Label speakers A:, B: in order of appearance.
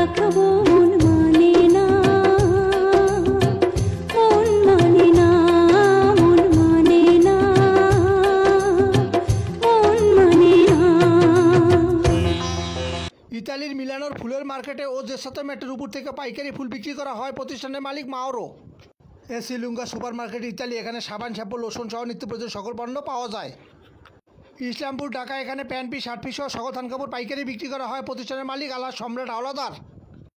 A: রাখবো মন মানে না, মন মানে না, মন মানে না, মন মানে না।
B: ইতালির মিলানোর ফুলের মার্কেটে ও যে সাথে মেটের উপর থেকে পাইকারি ফুল বিক্রি করা হয় প্রতিষ্ঠানের মালিক Mauro. Esselunga supermarket Italy. এখানে সাবান, শ্যাম্পু, লোশন সহ নিত্য প্রয়োজনীয় সকল পণ্য পাওয়া যায়। ইসলামপুর ঢাকা। এখানে প্যান্ট পিস, শার্ট পিস সহ সকল থান কাপড় পাইকারি বিক্রি করা হয় প্রতিষ্ঠানের মালিক আল্লাহ সম্রাট হাওলাদার।